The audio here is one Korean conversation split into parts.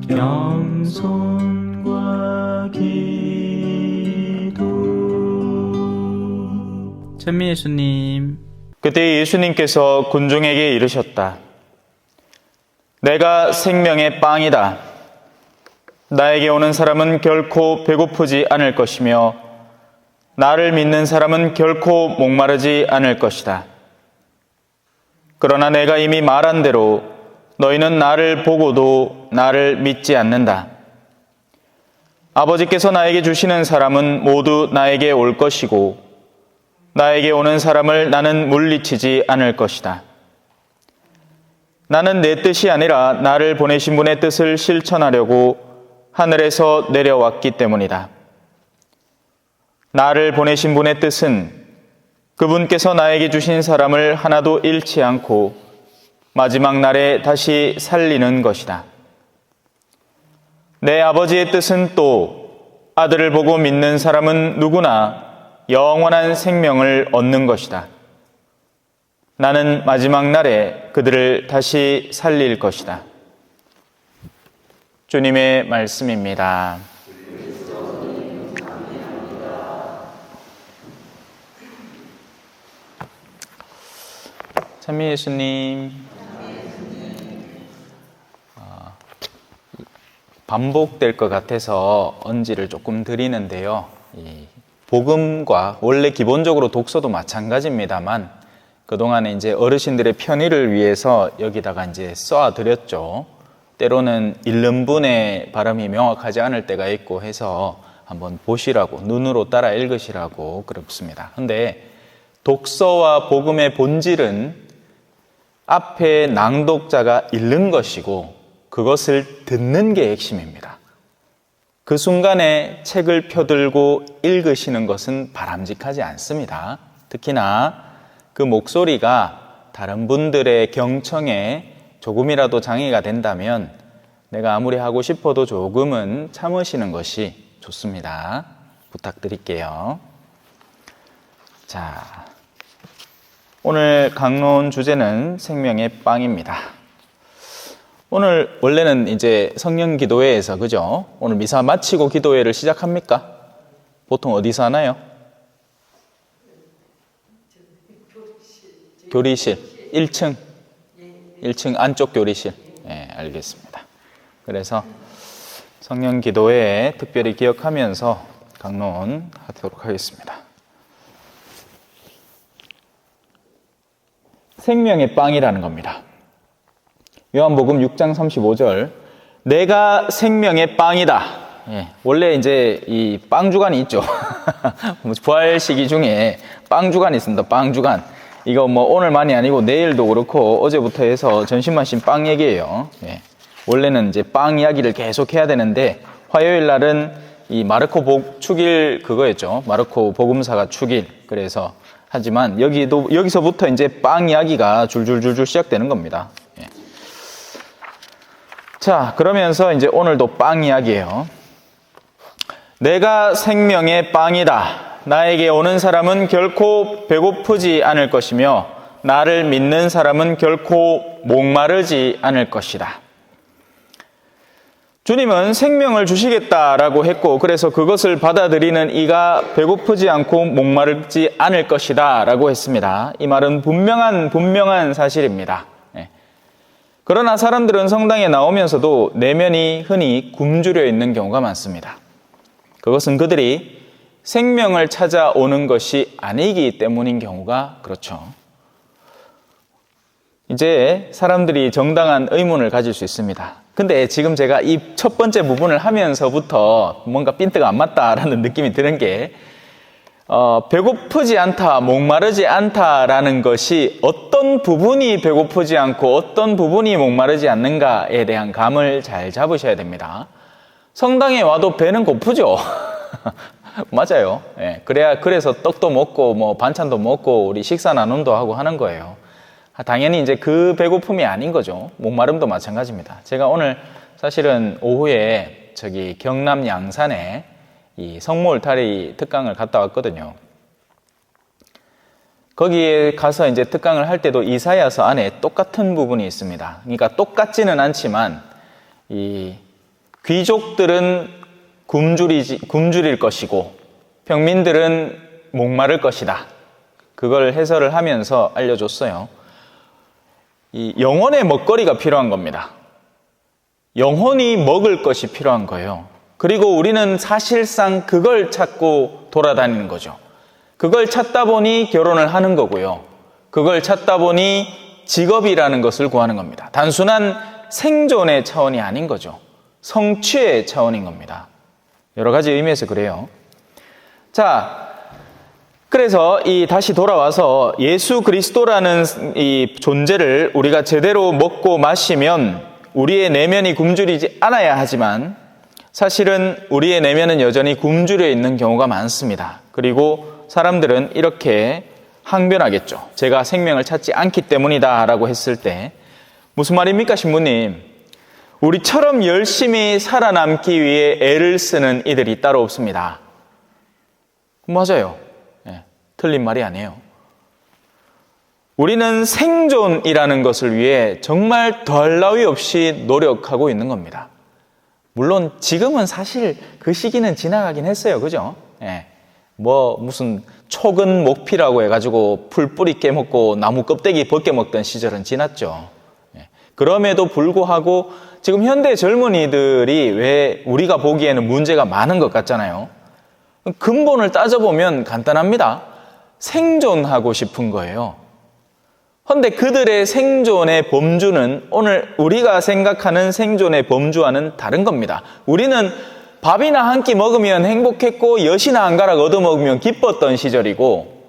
겸손과 기도. 찬미 예수님. 그때 예수님께서 군중에게 이르셨다. 내가 생명의 빵이다. 나에게 오는 사람은 결코 배고프지 않을 것이며 나를 믿는 사람은 결코 목마르지 않을 것이다. 그러나 내가 이미 말한 대로 너희는 나를 보고도 나를 믿지 않는다. 아버지께서 나에게 주시는 사람은 모두 나에게 올 것이고 나에게 오는 사람을 나는 물리치지 않을 것이다. 나는 내 뜻이 아니라 나를 보내신 분의 뜻을 실천하려고 하늘에서 내려왔기 때문이다. 나를 보내신 분의 뜻은 그분께서 나에게 주신 사람을 하나도 잃지 않고 마지막 날에 다시 살리는 것이다. 내 아버지의 뜻은 또 아들을 보고 믿는 사람은 누구나 영원한 생명을 얻는 것이다. 나는 마지막 날에 그들을 다시 살릴 것이다. 주님의 말씀입니다. 찬미 예수님. 반복될 것 같아서 언지를 조금 드리는데요. 이 복음과 원래 기본적으로 독서도 마찬가지입니다만 그동안에 이제 어르신들의 편의를 위해서 여기다가 이제 쏘아드렸죠. 때로는 읽는 분의 발음이 명확하지 않을 때가 있고 해서 한번 보시라고, 눈으로 따라 읽으시라고 그렇습니다. 근데 독서와 복음의 본질은 앞에 낭독자가 읽는 것이고 그것을 듣는 게 핵심입니다. 그 순간에 책을 펴들고 읽으시는 것은 바람직하지 않습니다. 특히나 그 목소리가 다른 분들의 경청에 조금이라도 장애가 된다면 내가 아무리 하고 싶어도 조금은 참으시는 것이 좋습니다. 부탁드릴게요. 자, 오늘 강론 주제는 생명의 빵입니다. 오늘 원래는 이제 성령 기도회에서 그죠? 오늘 미사 마치고 기도회를 시작합니까? 보통 어디서 하나요? 교리실 1층 안쪽 교리실. 네, 알겠습니다. 그래서 성령 기도회에 특별히 기억하면서 강론 하도록 하겠습니다. 생명의 빵이라는 겁니다. 요한복음 6장 35절, 내가 생명의 빵이다. 예, 원래 이제 이 빵 주간이 있죠. 부활 시기 중에 빵 주간이 있습니다. 빵 주간. 이거 뭐 오늘만이 아니고 내일도 그렇고 어제부터 해서 전신만신 빵 얘기예요. 예, 원래는 이제 빵 이야기를 계속 해야 되는데 화요일 날은 이 마르코 축일 그거였죠. 마르코 복음사가 축일. 그래서 하지만 여기서부터 이제 빵 이야기가 줄줄줄줄 시작되는 겁니다. 예. 자, 그러면서 이제 오늘도 빵 이야기예요. 내가 생명의 빵이다. 나에게 오는 사람은 결코 배고프지 않을 것이며 나를 믿는 사람은 결코 목마르지 않을 것이다. 주님은 생명을 주시겠다라고 했고 그래서 그것을 받아들이는 이가 배고프지 않고 목마르지 않을 것이다 라고 했습니다. 이 말은 분명한 사실입니다. 그러나 사람들은 성당에 나오면서도 내면이 흔히 굶주려 있는 경우가 많습니다. 그것은 그들이 생명을 찾아오는 것이 아니기 때문인 경우가 그렇죠. 이제 사람들이 정당한 의문을 가질 수 있습니다. 근데 지금 제가 이 첫 번째 부분을 하면서부터 뭔가 핀트가 안 맞다라는 느낌이 드는 게 배고프지 않다, 목마르지 않다라는 것이 어떤 부분이 배고프지 않고 어떤 부분이 목마르지 않는가에 대한 감을 잘 잡으셔야 됩니다. 성당에 와도 배는 고프죠. 맞아요. 예, 그래서 떡도 먹고 뭐 반찬도 먹고 우리 식사 나눔도 하고 하는 거예요. 당연히 이제 그 배고픔이 아닌 거죠. 목마름도 마찬가지입니다. 제가 오늘 사실은 오후에 경남 양산에 이 성모울타리 특강을 갔다 왔거든요. 거기에 가서 이제 특강을 할 때도 이사야서 안에 똑같은 부분이 있습니다. 그러니까 똑같지는 않지만 이 귀족들은 굶주릴 것이고 평민들은 목마를 것이다. 그걸 해설을 하면서 알려줬어요. 이 영혼의 먹거리가 필요한 겁니다. 영혼이 먹을 것이 필요한 거예요. 그리고 우리는 사실상 그걸 찾고 돌아다니는 거죠. 그걸 찾다 보니 결혼을 하는 거고요. 그걸 찾다 보니 직업이라는 것을 구하는 겁니다. 단순한 생존의 차원이 아닌 거죠. 성취의 차원인 겁니다. 여러 가지 의미에서 그래요. 자, 그래서 다시 돌아와서 예수 그리스도라는 이 존재를 우리가 제대로 먹고 마시면 우리의 내면이 굶주리지 않아야 하지만 사실은 우리의 내면은 여전히 굶주려 있는 경우가 많습니다. 그리고 사람들은 이렇게 항변하겠죠. 제가 생명을 찾지 않기 때문이다 라고 했을 때 무슨 말입니까, 신부님? 우리처럼 열심히 살아남기 위해 애를 쓰는 이들이 따로 없습니다. 맞아요. 틀린 말이 아니에요. 우리는 생존이라는 것을 위해 정말 더할 나위 없이 노력하고 있는 겁니다. 물론 지금은 사실 그 시기는 지나가긴 했어요. 그죠? 무슨 촉은 목피라고 해가지고 풀 뿌리 깨먹고 나무 껍데기 벗겨 먹던 시절은 지났죠. 그럼에도 불구하고 지금 현대 젊은이들이 왜 우리가 보기에는 문제가 많은 것 같잖아요. 근본을 따져보면 간단합니다. 생존하고 싶은 거예요. 그런데 그들의 생존의 범주는 오늘 우리가 생각하는 생존의 범주와는 다른 겁니다. 우리는 밥이나 한 끼 먹으면 행복했고 엿이나 한 가락 얻어먹으면 기뻤던 시절이고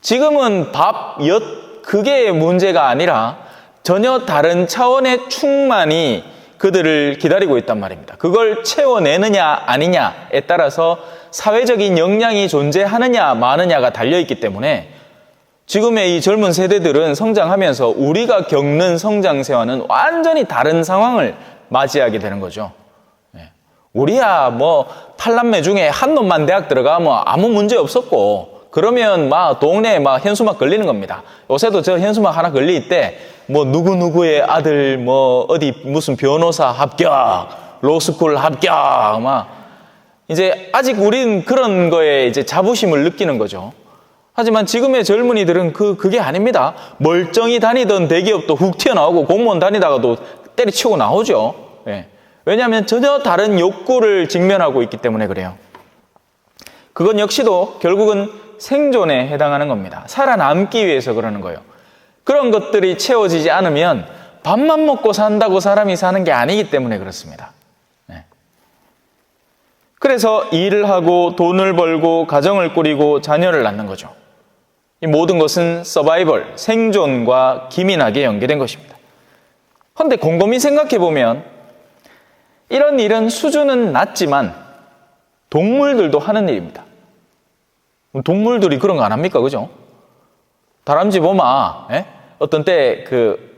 지금은 밥, 엿 그게 문제가 아니라 전혀 다른 차원의 충만이 그들을 기다리고 있단 말입니다. 그걸 채워내느냐 아니냐에 따라서 사회적인 역량이 존재하느냐 마느냐가 달려있기 때문에 지금의 이 젊은 세대들은 성장하면서 우리가 겪는 성장세와는 완전히 다른 상황을 맞이하게 되는 거죠. 우리야 팔남매 중에 한 놈만 대학 들어가면 아무 문제 없었고 그러면 동네에 현수막 걸리는 겁니다. 요새도 저 현수막 하나 걸릴 때 누구누구의 아들 어디 무슨 변호사 합격, 로스쿨 합격 이제 아직 우린 그런 거에 이제 자부심을 느끼는 거죠. 하지만 지금의 젊은이들은 그게 아닙니다. 멀쩡히 다니던 대기업도 훅 튀어나오고 공무원 다니다가도 때려치고 나오죠. 왜냐하면 전혀 다른 욕구를 직면하고 있기 때문에 그래요. 그건 역시도 결국은 생존에 해당하는 겁니다. 살아남기 위해서 그러는 거예요. 그런 것들이 채워지지 않으면 밥만 먹고 산다고 사람이 사는 게 아니기 때문에 그렇습니다. 그래서 일을 하고 돈을 벌고 가정을 꾸리고 자녀를 낳는 거죠. 이 모든 것은 서바이벌, 생존과 기민하게 연계된 것입니다. 그런데 곰곰이 생각해보면 이런 일은 수준은 낮지만 동물들도 하는 일입니다. 동물들이 그런 거 안 합니까? 그죠? 다람쥐 보면 어떤 때 그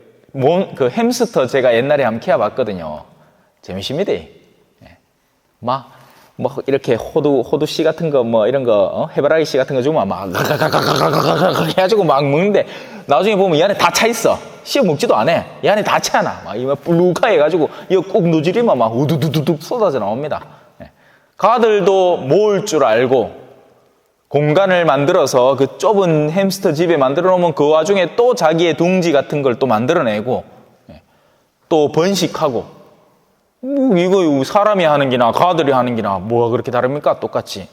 햄스터 제가 옛날에 한번 키워봤거든요. 재미있습니다. 이렇게 호두 씨 같은 거 이런 거 해바라기 씨 같은 거 주면 가가가가가가가 해가지고 먹는데 나중에 보면 이 안에 다 차 있어. 씹어 먹지도 않아. 이 안에 다 차나. 이거 불룩하 해가지고 이거 꼭 누지리면 우두두두둑 쏟아져 나옵니다. 가들도 모을 줄 알고 공간을 만들어서 그 좁은 햄스터 집에 만들어 놓으면 그 와중에 또 자기의 둥지 같은 걸 또 만들어내고 또 번식하고 이거 사람이 하는 기나 가들이 하는 기나 뭐가 그렇게 다릅니까? 똑같이.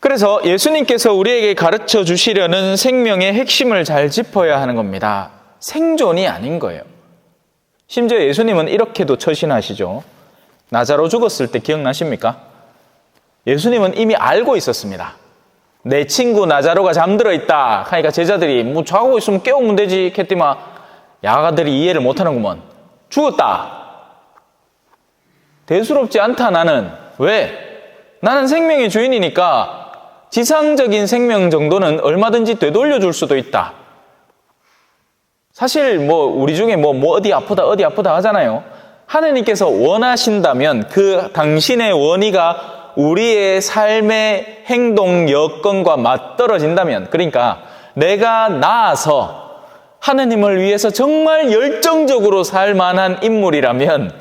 그래서 예수님께서 우리에게 가르쳐 주시려는 생명의 핵심을 잘 짚어야 하는 겁니다. 생존이 아닌 거예요. 심지어 예수님은 이렇게도 처신하시죠. 나자로 죽었을 때 기억나십니까? 예수님은 이미 알고 있었습니다. 내 친구 나자로가 잠들어 있다 하니까 제자들이 자고 있으면 깨우면 되지 했더니만 야가들이 이해를 못하는구먼. 죽었다. 대수롭지 않다 나는. 왜? 나는 생명의 주인이니까 지상적인 생명 정도는 얼마든지 되돌려줄 수도 있다. 사실 우리 중에 어디 아프다 하잖아요. 하느님께서 원하신다면 그 당신의 원의가 우리의 삶의 행동 여건과 맞떨어진다면, 그러니까 내가 나아서 하느님을 위해서 정말 열정적으로 살 만한 인물이라면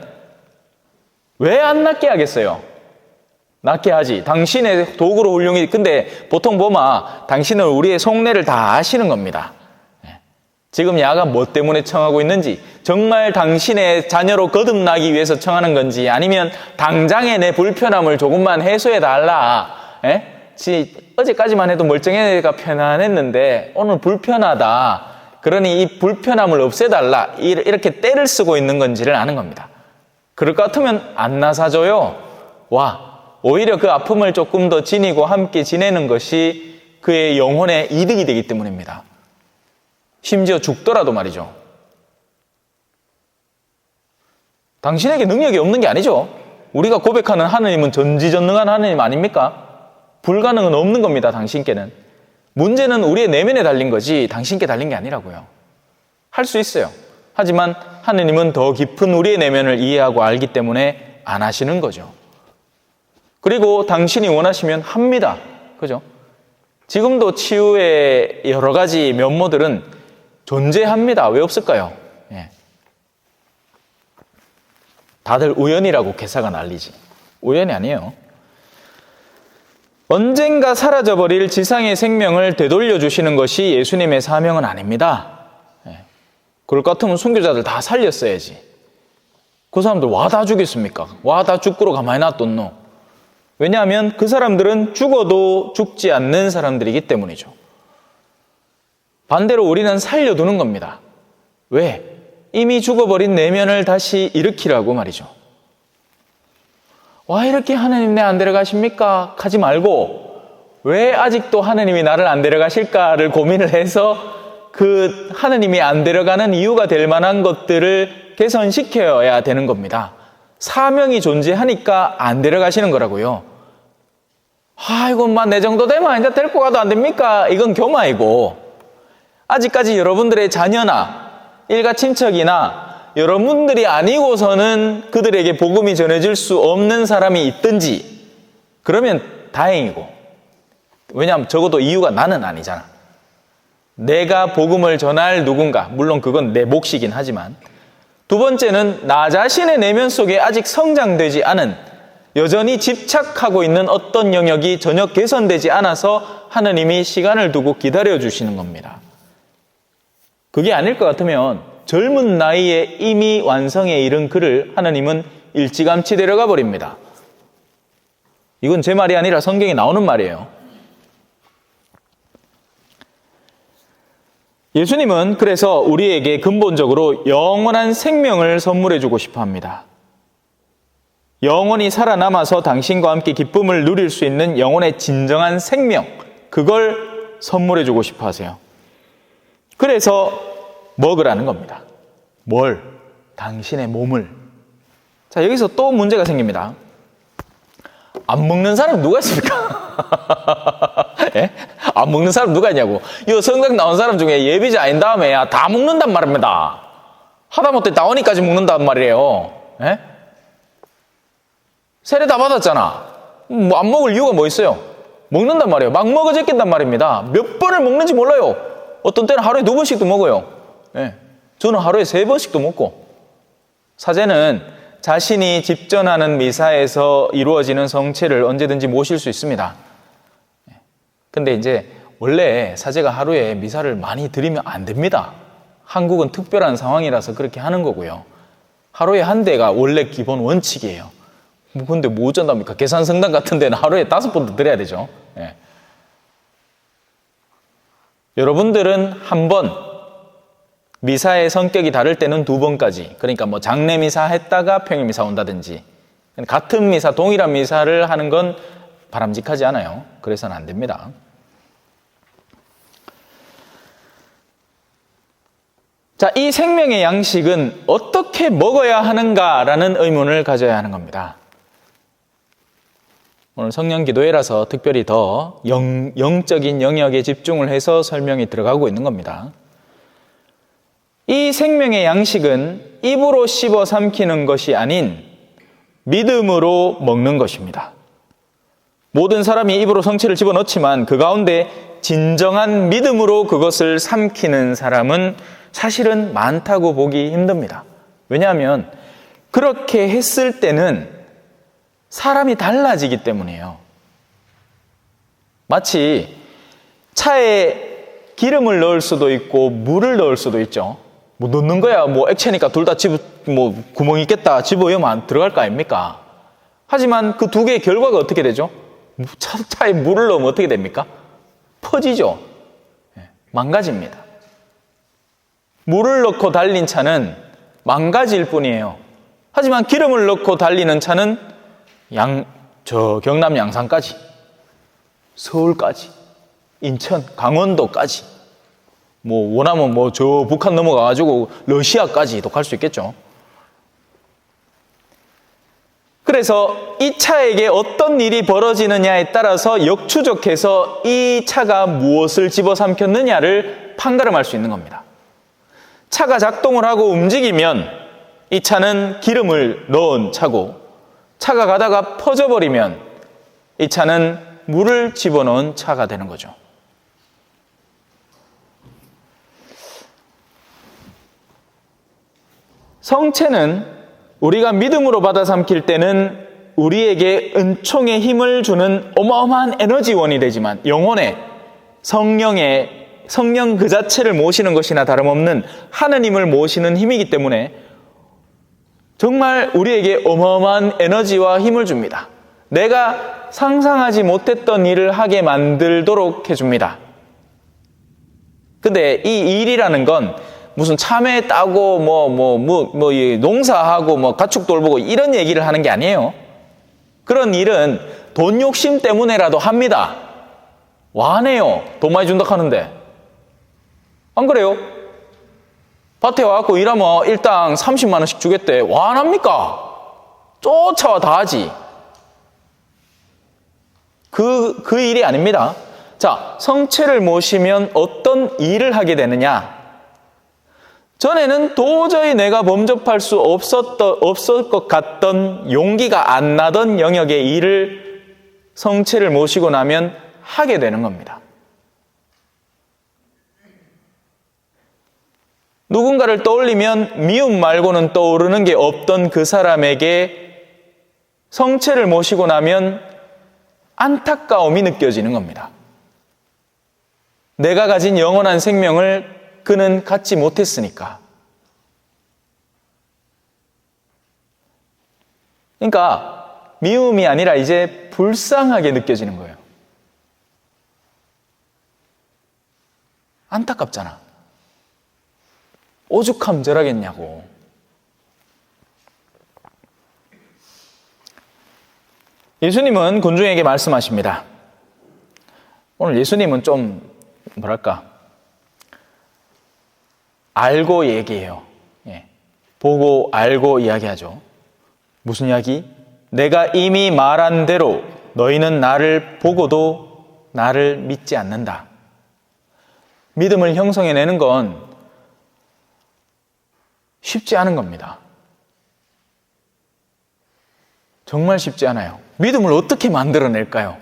왜 안 낫게 하겠어요? 낫게 하지. 당신의 도구로 훌륭히. 근데 보통 보면 당신은 우리의 속내를 다 아시는 겁니다. 지금 야가 뭐 때문에 청하고 있는지, 정말 당신의 자녀로 거듭나기 위해서 청하는 건지, 아니면 당장의 내 불편함을 조금만 해소해 달라. 어제까지만 해도 멀쩡해가 편안했는데 오늘 불편하다. 그러니 이 불편함을 없애달라. 이렇게 때를 쓰고 있는 건지를 아는 겁니다. 그럴 것 같으면 안 나사줘요. 오히려 그 아픔을 조금 더 지니고 함께 지내는 것이 그의 영혼에 이득이 되기 때문입니다. 심지어 죽더라도 말이죠. 당신에게 능력이 없는 게 아니죠. 우리가 고백하는 하느님은 전지전능한 하느님 아닙니까? 불가능은 없는 겁니다, 당신께는. 문제는 우리의 내면에 달린 거지 당신께 달린 게 아니라고요. 할 수 있어요. 하지만 하느님은 더 깊은 우리의 내면을 이해하고 알기 때문에 안 하시는 거죠. 그리고 당신이 원하시면 합니다. 그죠? 지금도 치유의 여러 가지 면모들은 존재합니다. 왜 없을까요? 다들 우연이라고 개사가 난리지. 우연이 아니에요. 언젠가 사라져버릴 지상의 생명을 되돌려 주시는 것이 예수님의 사명은 아닙니다. 그럴 것 같으면 순교자들 다 살렸어야지. 그 사람들 와 다 죽였습니까? 와 다 죽고로 가만히 놔뒀노? 왜냐하면 그 사람들은 죽어도 죽지 않는 사람들이기 때문이죠. 반대로 우리는 살려두는 겁니다. 왜? 이미 죽어버린 내면을 다시 일으키라고 말이죠. 와, 이렇게 하느님 내 안 데려가십니까? 하지 말고 왜 아직도 하느님이 나를 안 데려가실까를 고민을 해서 그 하느님이 안 데려가는 이유가 될 만한 것들을 개선시켜야 되는 겁니다. 사명이 존재하니까 안 데려가시는 거라고요. 이건 내 정도 되면 이제 데리고 가도 안 됩니까? 이건 교마이고, 아직까지 여러분들의 자녀나 일가 친척이나 여러분들이 아니고서는 그들에게 복음이 전해질 수 없는 사람이 있든지 그러면 다행이고, 왜냐하면 적어도 이유가 나는 아니잖아. 내가 복음을 전할 누군가, 물론 그건 내 몫이긴 하지만, 두 번째는 나 자신의 내면 속에 아직 성장되지 않은, 여전히 집착하고 있는 어떤 영역이 전혀 개선되지 않아서 하느님이 시간을 두고 기다려 주시는 겁니다. 그게 아닐 것 같으면 젊은 나이에 이미 완성에 이른 그를 하느님은 일찌감치 데려가 버립니다. 이건 제 말이 아니라 성경에 나오는 말이에요. 예수님은 그래서 우리에게 근본적으로 영원한 생명을 선물해 주고 싶어 합니다. 영원히 살아남아서 당신과 함께 기쁨을 누릴 수 있는 영혼의 진정한 생명, 그걸 선물해 주고 싶어 하세요. 그래서 먹으라는 겁니다. 뭘? 당신의 몸을. 자, 여기서 또 문제가 생깁니다. 안 먹는 사람 누가 있습니까? 안 먹는 사람 누가 있냐고. 이 성경 나온 사람 중에 예비자 아닌 다음에 다 먹는단 말입니다. 하다못해 다원이까지 먹는단 말이에요. 세례 다 받았잖아. 안 먹을 이유가 뭐 있어요? 먹는단 말이에요. 막 먹어 제낀단 말입니다. 몇 번을 먹는지 몰라요. 어떤 때는 하루에 2번씩도 먹어요. 저는 하루에 3번씩도 먹고. 사제는 자신이 집전하는 미사에서 이루어지는 성체를 언제든지 모실 수 있습니다. 근데 이제 원래 사제가 하루에 미사를 많이 드리면 안 됩니다. 한국은 특별한 상황이라서 그렇게 하는 거고요. 하루에 한 대가 원래 기본 원칙이에요. 근데 뭐 어쩐답니까? 계산성당 같은 데는 하루에 5번도 드려야 되죠. 여러분들은 한 번, 미사의 성격이 다를 때는 2번까지, 그러니까 뭐 장례 미사 했다가 평일 미사 온다든지, 같은 미사, 동일한 미사를 하는 건 바람직하지 않아요. 그래서는 안 됩니다. 자, 이 생명의 양식은 어떻게 먹어야 하는가라는 의문을 가져야 하는 겁니다. 오늘 성령 기도회라서 특별히 더 영적인 영역에 집중을 해서 설명이 들어가고 있는 겁니다. 이 생명의 양식은 입으로 씹어 삼키는 것이 아닌 믿음으로 먹는 것입니다. 모든 사람이 입으로 성체를 집어넣지만 그 가운데 진정한 믿음으로 그것을 삼키는 사람은 사실은 많다고 보기 힘듭니다. 왜냐하면 그렇게 했을 때는 사람이 달라지기 때문이에요. 마치 차에 기름을 넣을 수도 있고 물을 넣을 수도 있죠. 뭐 넣는 거야 뭐 액체니까 둘 다 뭐 구멍 있겠다 집어넣으면 안 들어갈 거 아닙니까? 하지만 그 두 개의 결과가 어떻게 되죠? 차에 물을 넣으면 어떻게 됩니까? 퍼지죠. 망가집니다. 물을 넣고 달린 차는 망가질 뿐이에요. 하지만 기름을 넣고 달리는 차는 경남 양산까지, 서울까지, 인천, 강원도까지, 뭐 원하면 뭐 저 북한 넘어가가지고 러시아까지도 갈 수 있겠죠. 그래서 이 차에게 어떤 일이 벌어지느냐에 따라서 역추적해서 이 차가 무엇을 집어삼켰느냐를 판가름할 수 있는 겁니다. 차가 작동을 하고 움직이면 이 차는 기름을 넣은 차고, 차가 가다가 퍼져버리면 이 차는 물을 집어넣은 차가 되는 거죠. 성체는 우리가 믿음으로 받아 삼킬 때는 우리에게 은총의 힘을 주는 어마어마한 에너지원이 되지만, 영혼의 성령 그 자체를 모시는 것이나 다름없는 하느님을 모시는 힘이기 때문에 정말 우리에게 어마어마한 에너지와 힘을 줍니다. 내가 상상하지 못했던 일을 하게 만들도록 해줍니다. 근데 이 일이라는 건 무슨 참외 따고 농사하고 가축 돌보고 이런 얘기를 하는 게 아니에요. 그런 일은 돈 욕심 때문에라도 합니다. 와네요. 돈 많이 준다 하는데. 안 그래요? 밭에 와갖고 일하면 일당 30만 원씩 주겠대. 와 안 합니까? 쫓아와 다 하지. 그 일이 아닙니다. 자, 성체를 모시면 어떤 일을 하게 되느냐? 전에는 도저히 내가 범접할 수 없을 것 같던, 용기가 안 나던 영역의 일을 성체를 모시고 나면 하게 되는 겁니다. 누군가를 떠올리면 미움 말고는 떠오르는 게 없던 그 사람에게 성체를 모시고 나면 안타까움이 느껴지는 겁니다. 내가 가진 영원한 생명을 그는 갖지 못했으니까. 그러니까 미움이 아니라 이제 불쌍하게 느껴지는 거예요. 안타깝잖아. 오죽하면 저라겠냐고. 예수님은 군중에게 말씀하십니다. 오늘 예수님은 좀 알고 얘기해요. 보고 알고 이야기하죠. 무슨 이야기? 내가 이미 말한 대로 너희는 나를 보고도 나를 믿지 않는다. 믿음을 형성해내는 건 쉽지 않은 겁니다. 정말 쉽지 않아요. 믿음을 어떻게 만들어낼까요?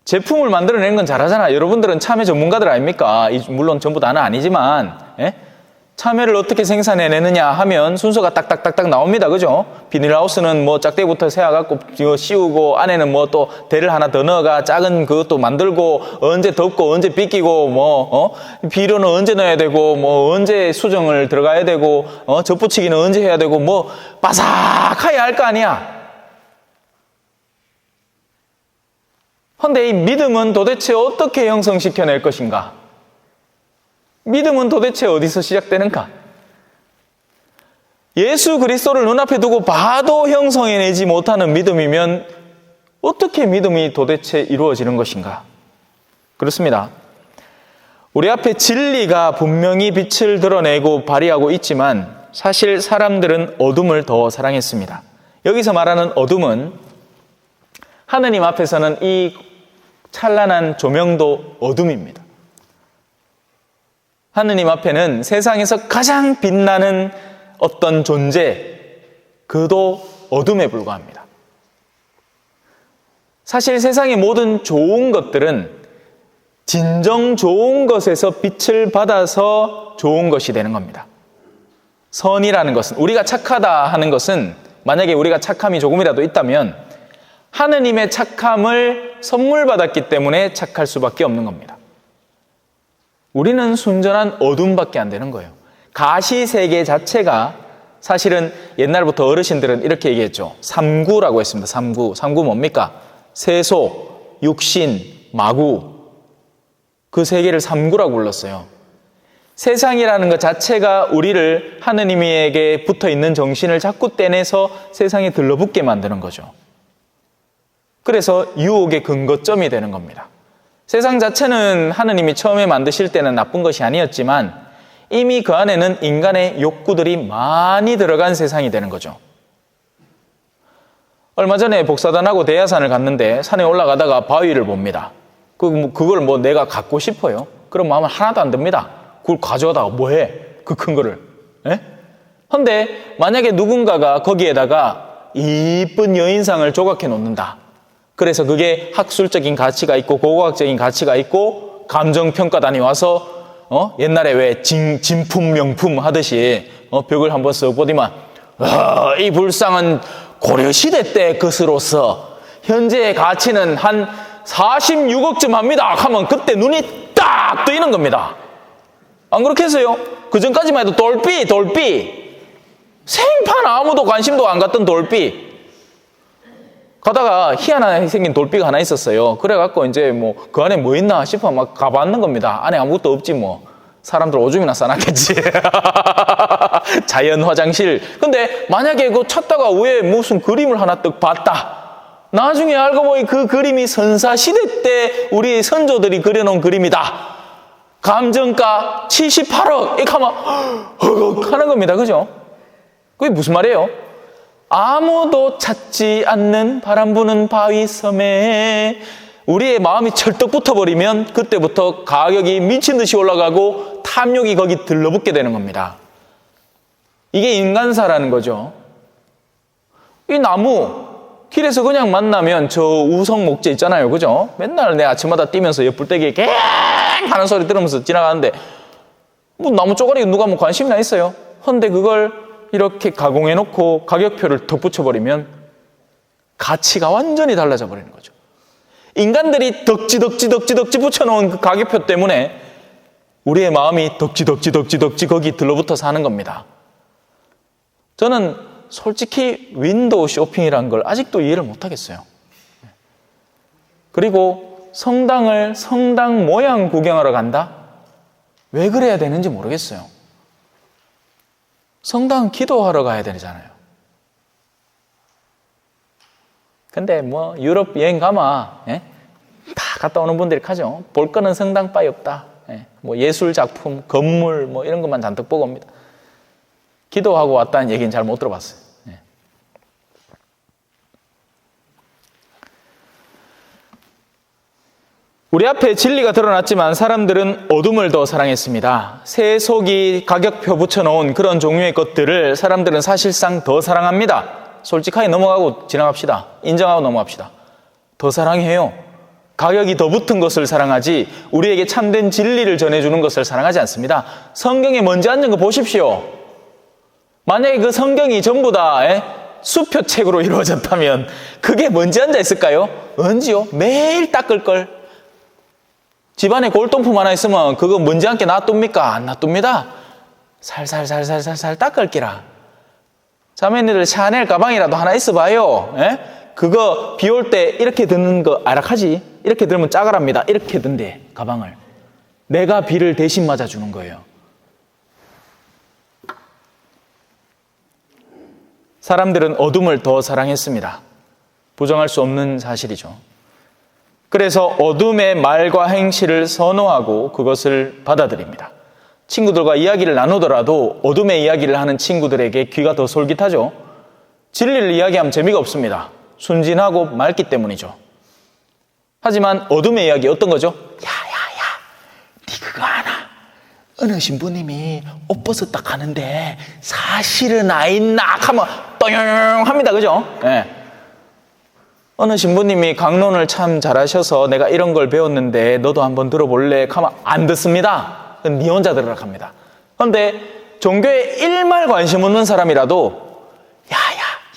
제품을 만들어내는 건 잘하잖아요. 여러분들은 참외 전문가들 아닙니까? 물론 전부 다는 아니지만, 참외를 어떻게 생산해내느냐 하면 순서가 딱딱딱딱 나옵니다. 그죠? 비닐하우스는 짝대기부터 세워갖고 씌우고, 안에는 또 대를 하나 더 넣어가 작은 그것도 만들고, 언제 덮고, 언제 빗기고, 비료는 언제 넣어야 되고, 언제 수정을 들어가야 되고, 젖붙이기는 언제 해야 되고, 바삭하게 할 거 아니야. 근데 이 믿음은 도대체 어떻게 형성시켜낼 것인가? 믿음은 도대체 어디서 시작되는가? 예수 그리스도를 눈앞에 두고 봐도 형성해내지 못하는 믿음이면 어떻게 믿음이 도대체 이루어지는 것인가? 그렇습니다. 우리 앞에 진리가 분명히 빛을 드러내고 발휘하고 있지만 사실 사람들은 어둠을 더 사랑했습니다. 여기서 말하는 어둠은 하느님 앞에서는 이 찬란한 조명도 어둠입니다. 하느님 앞에는 세상에서 가장 빛나는 어떤 존재, 그도 어둠에 불과합니다. 사실 세상의 모든 좋은 것들은 진정 좋은 것에서 빛을 받아서 좋은 것이 되는 겁니다. 선이라는 것은, 우리가 착하다 하는 것은, 만약에 우리가 착함이 조금이라도 있다면 하느님의 착함을 선물 받았기 때문에 착할 수밖에 없는 겁니다. 우리는 순전한 어둠밖에 안 되는 거예요. 가시세계 자체가 사실은 옛날부터 어르신들은 이렇게 얘기했죠. 삼구라고 했습니다. 삼구. 삼구 뭡니까? 세속, 육신, 마구. 그 세 개를 삼구라고 불렀어요. 세상이라는 것 자체가 우리를 하느님에게 붙어있는 정신을 자꾸 떼내서 세상에 들러붙게 만드는 거죠. 그래서 유혹의 근거점이 되는 겁니다. 세상 자체는 하느님이 처음에 만드실 때는 나쁜 것이 아니었지만 이미 그 안에는 인간의 욕구들이 많이 들어간 세상이 되는 거죠. 얼마 전에 복사단하고 대야산을 갔는데 산에 올라가다가 바위를 봅니다. 그걸 뭐 내가 갖고 싶어요? 그런 마음은 하나도 안 듭니다. 그걸 가져다가 뭐해? 그 큰 거를. 근데 만약에 누군가가 거기에다가 이쁜 여인상을 조각해 놓는다. 그래서 그게 학술적인 가치가 있고 고고학적인 가치가 있고 감정평가단이 와서 옛날에 왜 진품 명품 하듯이 벽을 한번 써보디만 이 불상은 고려시대 때 것으로서 현재의 가치는 한 46억쯤 합니다 하면 그때 눈이 딱 뜨이는 겁니다. 안 그렇게 했어요? 그 전까지만 해도 돌비 생판 아무도 관심도 안 갖던 돌비 가다가 희한하게 생긴 돌비가 하나 있었어요. 그래갖고 이제 뭐 그 안에 뭐 있나 싶어 막 가봤는 겁니다. 안에 아무것도 없지 뭐. 사람들 오줌이나 싸놨겠지. 자연 화장실. 근데 만약에 그거 찾다가 왜 무슨 그림을 하나 떡 봤다. 나중에 알고 보니 그 그림이 선사시대 때 우리 선조들이 그려놓은 그림이다. 감정가 78억. 이렇게 하면 허걱 하는 겁니다. 그죠? 그게 무슨 말이에요? 아무도 찾지 않는 바람 부는 바위 섬에 우리의 마음이 철떡 붙어버리면 그때부터 가격이 미친 듯이 올라가고 탐욕이 거기 들러붙게 되는 겁니다. 이게 인간사라는 거죠. 이 나무 길에서 그냥 만나면 저 우성목재 있잖아요. 그죠? 맨날 내 아침마다 뛰면서 옆불떼기에 갱 하는 소리 들으면서 지나가는데 뭐 나무 쪼가리 누가 뭐 관심이나 있어요? 근데 그걸 이렇게 가공해놓고 가격표를 덧붙여버리면 가치가 완전히 달라져 버리는 거죠. 인간들이 덕지 붙여놓은 그 가격표 때문에 우리의 마음이 덕지 거기 들러붙어 사는 겁니다. 저는 솔직히 윈도우 쇼핑이라는 걸 아직도 이해를 못하겠어요. 그리고 성당 모양 구경하러 간다? 왜 그래야 되는지 모르겠어요. 성당 기도하러 가야 되잖아요. 근데 뭐 유럽 여행 가마 다 갔다 오는 분들이 가죠. 볼 거는 성당밖에 없다. 뭐 예술 작품, 건물 뭐 이런 것만 잔뜩 보고 옵니다. 기도하고 왔다는 얘기는 잘 못 들어봤어요. 우리 앞에 진리가 드러났지만 사람들은 어둠을 더 사랑했습니다. 세속이 가격표 붙여놓은 그런 종류의 것들을 사람들은 사실상 더 사랑합니다. 솔직하게 넘어가고 지나갑시다. 인정하고 넘어갑시다. 더 사랑해요. 가격이 더 붙은 것을 사랑하지 우리에게 참된 진리를 전해주는 것을 사랑하지 않습니다. 성경에 먼지 앉은 거 보십시오. 만약에 그 성경이 전부 다 수표책으로 이루어졌다면 그게 먼지 앉아 있을까요? 언제요? 매일 닦을걸. 집안에 골동품 하나 있으면 그거 먼지 앉게 놔둡니까? 안 놔둡니다. 살살 닦을기라. 자매님들 샤넬 가방이라도 하나 있어봐요. 그거 비 올 때 이렇게 드는 거 아락하지? 이렇게 들면 짜가랍니다. 이렇게 든대 가방을. 내가 비를 대신 맞아주는 거예요. 사람들은 어둠을 더 사랑했습니다. 부정할 수 없는 사실이죠. 그래서 어둠의 말과 행실을 선호하고 그것을 받아들입니다. 친구들과 이야기를 나누더라도 어둠의 이야기를 하는 친구들에게 귀가 더 솔깃하죠. 진리를 이야기하면 재미가 없습니다. 순진하고 맑기 때문이죠. 하지만 어둠의 이야기 어떤 거죠? 야야야, 니 그거 아나? 어느 신부님이 옷 벗었다 가는데 사실은 아있나 하면 떠용 합니다. 그죠? 어느 신부님이 강론을 참 잘하셔서 내가 이런 걸 배웠는데 너도 한번 들어볼래? 하면 안 듣습니다. 그건 니 혼자 들으라 합니다. 그런데 종교에 일말 관심 없는 사람이라도 야야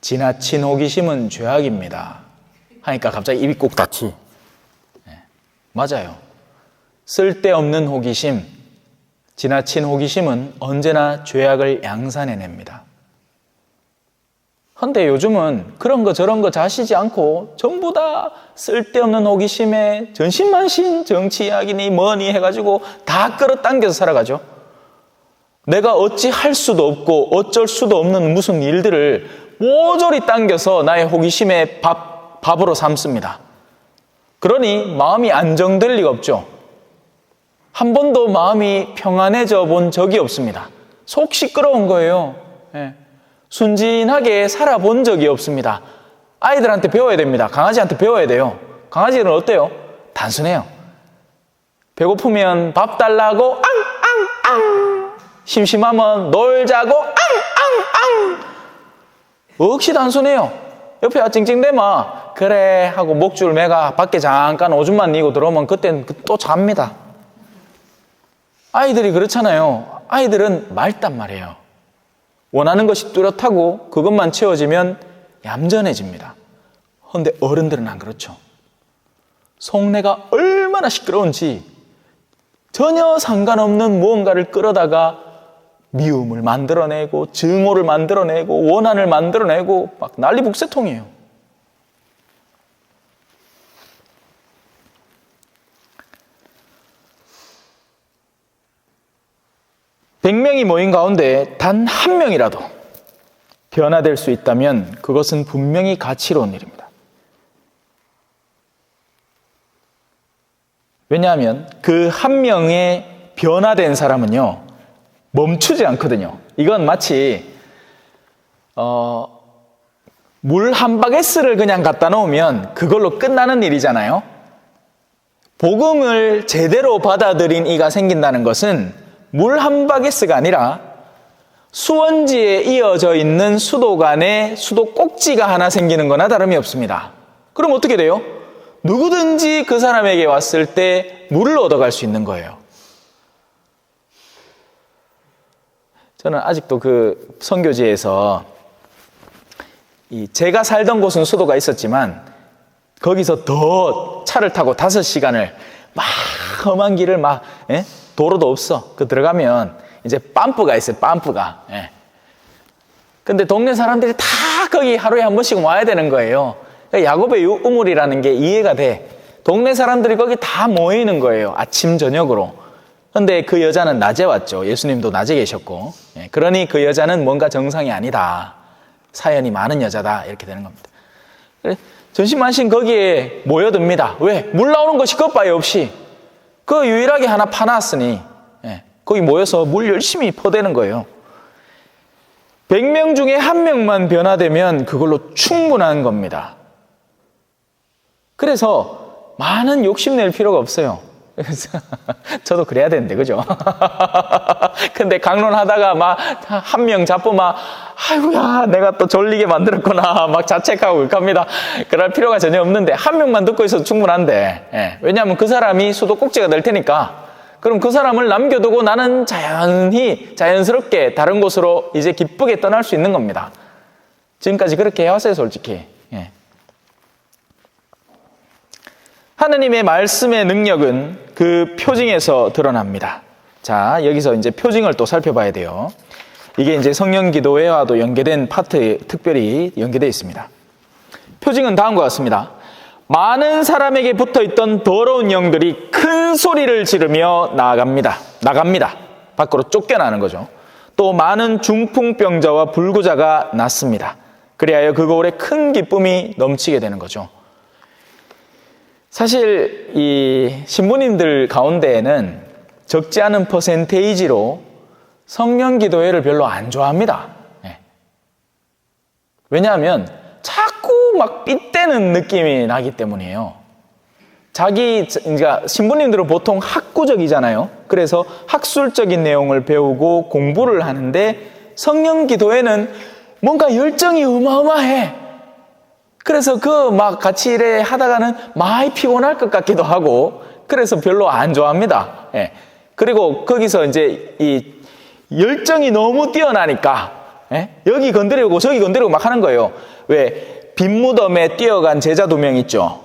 지나친 호기심은 죄악입니다. 하니까 갑자기 입이 꼭 닫히. 맞아요. 쓸데없는 호기심, 지나친 호기심은 언제나 죄악을 양산해냅니다. 근데 요즘은 그런 거 저런 거 자시지 않고 전부 다 쓸데없는 호기심에 전신만신 정치 이야기니 뭐니 해가지고 다 끌어당겨서 살아가죠. 내가 어찌 할 수도 없고 어쩔 수도 없는 무슨 일들을 모조리 당겨서 나의 호기심의 밥으로 삼습니다. 그러니 마음이 안정될 리가 없죠. 한 번도 마음이 평안해져 본 적이 없습니다. 속 시끄러운 거예요. 순진하게 살아본 적이 없습니다. 아이들한테 배워야 됩니다. 강아지한테 배워야 돼요. 강아지는 어때요? 단순해요. 배고프면 밥 달라고 앙앙앙, 심심하면 놀자고 앙앙앙. 억시 단순해요. 옆에 찡찡대면 그래 하고 목줄 매가 밖에 잠깐 오줌만 이고 들어오면 그땐 또 잡니다. 아이들이 그렇잖아요. 아이들은 맑단 말이에요. 원하는 것이 뚜렷하고 그것만 채워지면 얌전해집니다. 그런데 어른들은 안 그렇죠. 속내가 얼마나 시끄러운지 전혀 상관없는 무언가를 끌어다가 미움을 만들어내고 증오를 만들어내고 원한을 만들어내고 막 난리 북새통이에요. (100명이) 모인 가운데 단 한 명이라도 변화될 수 있다면 그것은 분명히 가치로운 일입니다. 왜냐하면 그 한 명의 변화된 사람은요 멈추지 않거든요. 이건 마치 물 한 바게스를 그냥 갖다 놓으면 그걸로 끝나는 일이잖아요. 복음을 제대로 받아들인 이가 생긴다는 것은 물 한 바게스가 아니라 수원지에 이어져 있는 수도관에 수도 꼭지가 하나 생기는 거나 다름이 없습니다. 그럼 어떻게 돼요? 누구든지 그 사람에게 왔을 때 물을 얻어갈 수 있는 거예요. 저는 아직도 그 선교지에서 제가 살던 곳은 수도가 있었지만 거기서 더 차를 타고 5시간을 막 험한 길을 막 도로도 없어. 그 들어가면 이제 빰프가 있어요. 빰프가. 근데 동네 사람들이 다 거기 하루에 한 번씩 와야 되는 거예요. 야곱의 우물이라는 게 이해가 돼. 동네 사람들이 거기 다 모이는 거예요. 아침 저녁으로. 근데 그 여자는 낮에 왔죠. 예수님도 낮에 계셨고. 그러니 그 여자는 뭔가 정상이 아니다. 사연이 많은 여자다. 이렇게 되는 겁니다. 전신만신 거기에 모여듭니다. 왜? 물 나오는 것이 것바에 없이 그 유일하게 하나 파놨으니 거기 모여서 물 열심히 퍼대는 거예요. 100명 중에 한 명만 변화되면 그걸로 충분한 겁니다. 그래서 많은 욕심낼 필요가 없어요. 그래서 저도 그래야 되는데, 그죠? 근데 강론하다가 막 한 명 잡고 막 아이고야 내가 또 졸리게 만들었구나 막 자책하고 욕합니다. 그럴 필요가 전혀 없는데 한 명만 듣고 있어도 충분한데 왜냐하면 그 사람이 수도 꼭지가 될 테니까 그럼 그 사람을 남겨두고 나는 자연스럽게 다른 곳으로 이제 기쁘게 떠날 수 있는 겁니다. 지금까지 그렇게 해왔어요, 솔직히. 하느님의 말씀의 능력은 그 표징에서 드러납니다. 자, 여기서 이제 표징을 또 살펴봐야 돼요. 이게 이제 성령 기도회와도 연계된 파트에 특별히 연계되어 있습니다. 표징은 다음과 같습니다. 많은 사람에게 붙어있던 더러운 영들이 큰 소리를 지르며 나갑니다. 밖으로 쫓겨나는 거죠. 또 많은 중풍병자와 불구자가 낫습니다. 그리하여 그 거울에 큰 기쁨이 넘치게 되는 거죠. 사실 이 신부님들 가운데에는 적지 않은 퍼센테이지로 성령 기도회를 별로 안 좋아합니다. 왜냐하면 자꾸 막 삐때는 느낌이 나기 때문이에요. 그러니까 신부님들은 보통 학구적이잖아요. 그래서 학술적인 내용을 배우고 공부를 하는데 성령 기도회는 뭔가 열정이 어마어마해. 그래서 그 막 같이 일에 하다가는 많이 피곤할 것 같기도 하고, 그래서 별로 안 좋아합니다. 예. 그리고 거기서 이제 이 열정이 너무 뛰어나니까, 예? 여기 건드리고 저기 건드리고 막 하는 거예요. 왜? 빈무덤에 뛰어간 제자 2명 있죠.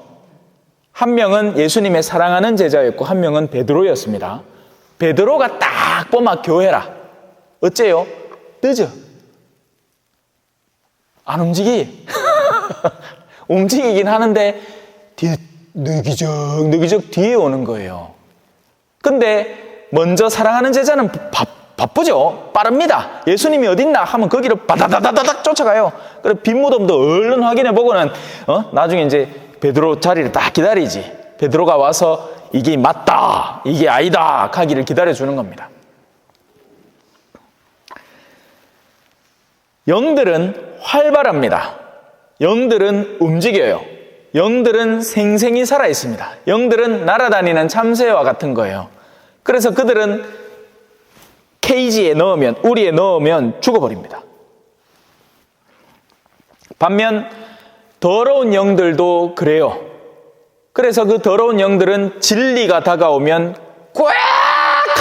한 명은 예수님의 사랑하는 제자였고 한 명은 베드로였습니다. 베드로가 딱 보면 교회라. 어째요? 늦어. 안 움직이. 움직이긴 하는데 뒤에 느기적 뒤에 오는 거예요. 근데 먼저 사랑하는 제자는 바쁘죠. 빠릅니다. 예수님이 어딨나 하면 거기를 바다다다닥 쫓아가요. 그래 빈무덤도 얼른 확인해 보고는 나중에 이제 베드로 자리를 딱 기다리지. 베드로가 와서 이게 맞다, 이게 아니다 하기를 기다려주는 겁니다. 영들은 활발합니다. 영들은 움직여요. 영들은 생생히 살아있습니다. 영들은 날아다니는 참새와 같은 거예요. 그래서 그들은 케이지에 넣으면, 우리에 넣으면 죽어버립니다. 반면 더러운 영들도 그래요. 그래서 그 더러운 영들은 진리가 다가오면 꽥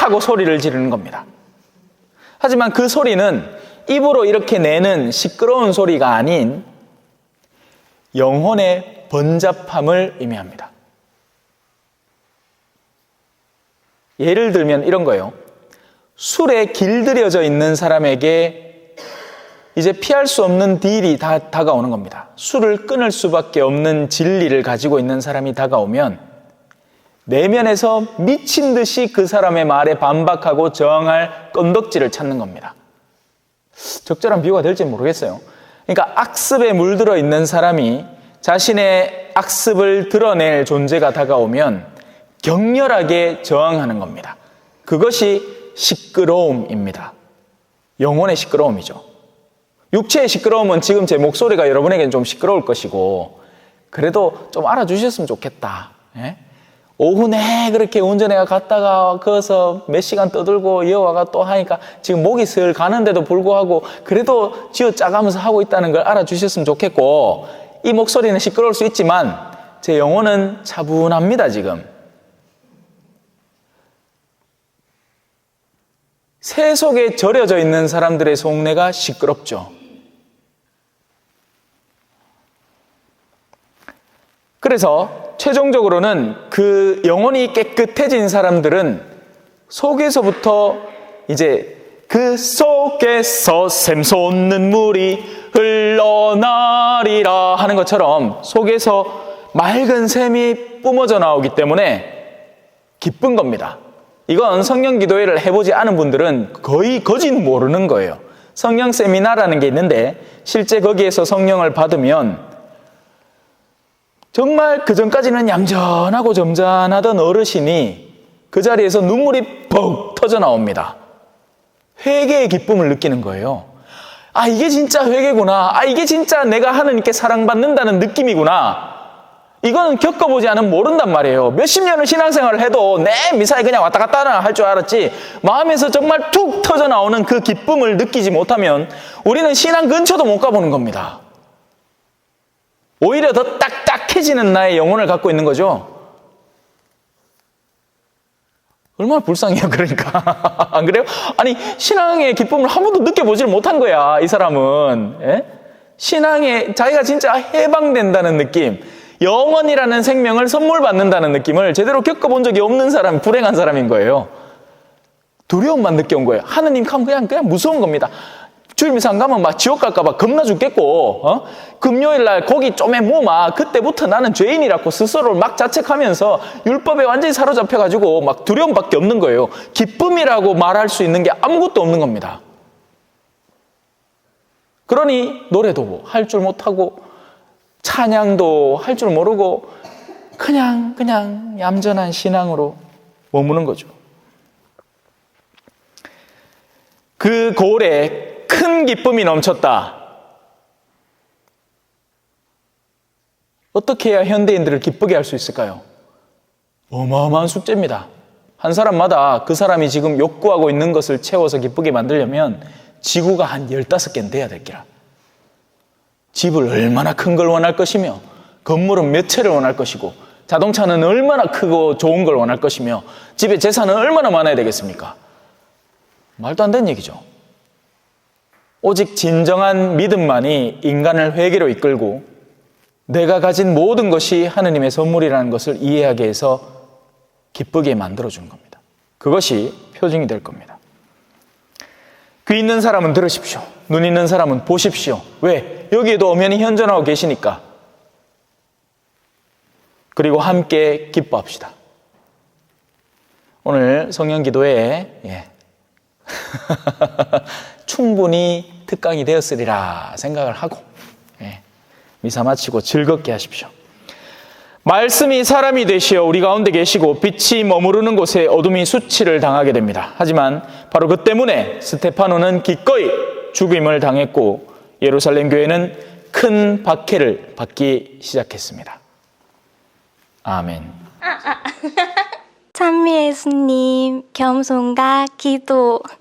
하고 소리를 지르는 겁니다. 하지만 그 소리는 입으로 이렇게 내는 시끄러운 소리가 아닌 영혼의 번잡함을 의미합니다. 예를 들면 이런 거예요. 술에 길들여져 있는 사람에게 이제 피할 수 없는 딜이 다가오는 겁니다. 술을 끊을 수밖에 없는 진리를 가지고 있는 사람이 다가오면 내면에서 미친 듯이 그 사람의 말에 반박하고 저항할 건덕지를 찾는 겁니다. 적절한 비유가 될지 모르겠어요. 그러니까 악습에 물들어 있는 사람이 자신의 악습을 드러낼 존재가 다가오면 격렬하게 저항하는 겁니다. 그것이 시끄러움입니다. 영혼의 시끄러움이죠. 육체의 시끄러움은 지금 제 목소리가 여러분에게는 좀 시끄러울 것이고, 그래도 좀 알아주셨으면 좋겠다. 예? 오후 내 그렇게 운전해가 갔다가 거기서 몇 시간 떠들고 이어와가 또 하니까 지금 목이 슬 가는데도 불구하고 그래도 쥐어 짜가면서 하고 있다는 걸 알아주셨으면 좋겠고, 이 목소리는 시끄러울 수 있지만 제 영혼은 차분합니다. 지금 새 속에 절여져 있는 사람들의 속내가 시끄럽죠. 그래서 최종적으로는 그 영혼이 깨끗해진 사람들은 속에서부터 이제 그 속에서 샘솟는 물이 흘러나리라 하는 것처럼 속에서 맑은 샘이 뿜어져 나오기 때문에 기쁜 겁니다. 이건 성령 기도회를 해보지 않은 분들은 거의 거진 모르는 거예요. 성령 세미나라는 게 있는데 실제 거기에서 성령을 받으면 정말 그전까지는 얌전하고 점잖하던 어르신이 그 자리에서 눈물이 벅 터져 나옵니다. 회개의 기쁨을 느끼는 거예요. 아, 이게 진짜 회개구나. 아, 이게 진짜 내가 하나님께 사랑받는다는 느낌이구나. 이거는 겪어보지 않으면 모른단 말이에요. 몇십 년을 신앙생활을 해도 내 미사에 그냥 왔다 갔다 할 줄 알았지, 마음에서 정말 툭 터져 나오는 그 기쁨을 느끼지 못하면 우리는 신앙 근처도 못 가보는 겁니다. 오히려 더 딱딱해지는 나의 영혼을 갖고 있는 거죠. 얼마나 불쌍해요. 그러니까 안 그래요? 아니, 신앙의 기쁨을 한 번도 느껴보지를 못한 거야, 이 사람은. 예? 신앙에 자기가 진짜 해방된다는 느낌, 영원이라는 생명을 선물 받는다는 느낌을 제대로 겪어본 적이 없는 사람, 불행한 사람인 거예요. 두려움만 느껴온 거예요. 하느님 하면 그냥 무서운 겁니다. 주일미사 안 가면 막 지옥 갈까봐 겁나 죽겠고, 금요일날 고기 쪼매 모마, 그때부터 나는 죄인이라고 스스로를 막 자책하면서 율법에 완전히 사로잡혀가지고 막 두려움밖에 없는 거예요. 기쁨이라고 말할 수 있는 게 아무것도 없는 겁니다. 그러니 노래도 할 줄 못하고 찬양도 할 줄 모르고 그냥 얌전한 신앙으로 머무는 거죠. 그 고을에 큰 기쁨이 넘쳤다. 어떻게 해야 현대인들을 기쁘게 할 수 있을까요? 어마어마한 숙제입니다. 한 사람마다 그 사람이 지금 욕구하고 있는 것을 채워서 기쁘게 만들려면 지구가 한 15개는 돼야 될 기라. 집을 얼마나 큰 걸 원할 것이며, 건물은 몇 채를 원할 것이고, 자동차는 얼마나 크고 좋은 걸 원할 것이며, 집에 재산은 얼마나 많아야 되겠습니까? 말도 안 되는 얘기죠. 오직 진정한 믿음만이 인간을 회개로 이끌고 내가 가진 모든 것이 하느님의 선물이라는 것을 이해하게 해서 기쁘게 만들어주는 겁니다. 그것이 표징이 될 겁니다. 귀 있는 사람은 들으십시오. 눈 있는 사람은 보십시오. 왜? 여기에도 엄연히 현존하고 계시니까. 그리고 함께 기뻐합시다. 오늘 성령 기도에 충분히 특강이 되었으리라 생각을 하고 미사 마치고 즐겁게 하십시오. 말씀이 사람이 되시어 우리 가운데 계시고 빛이 머무르는 곳에 어둠이 수치를 당하게 됩니다. 하지만 바로 그 때문에 스테파노는 기꺼이 죽임을 당했고 예루살렘 교회는 큰 박해를 받기 시작했습니다. 아멘. 찬미 예수님, 겸손과 기도.